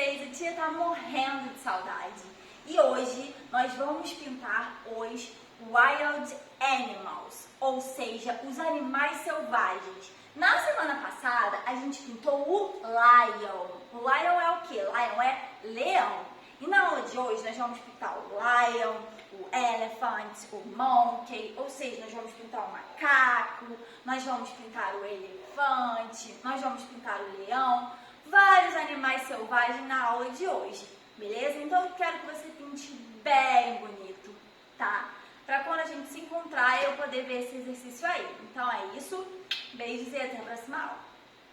vocês? A tia tá morrendo de saudade. E hoje nós vamos pintar os Wild Animals, ou seja, os animais selvagens. Na semana passada a gente pintou o Lion. O Lion é o quê? Lion é leão. E na aula de hoje nós vamos pintar o Lion, o Elephant, o Monkey, ou seja, nós vamos pintar o macaco, nós vamos pintar o elefante, nós vamos pintar o leão, vários animais selvagens na aula de hoje, beleza? Então eu quero que você pinte bem bonito, tá? Pra quando a gente se encontrar eu poder ver esse exercício aí. Então é isso, beijos e até a próxima aula.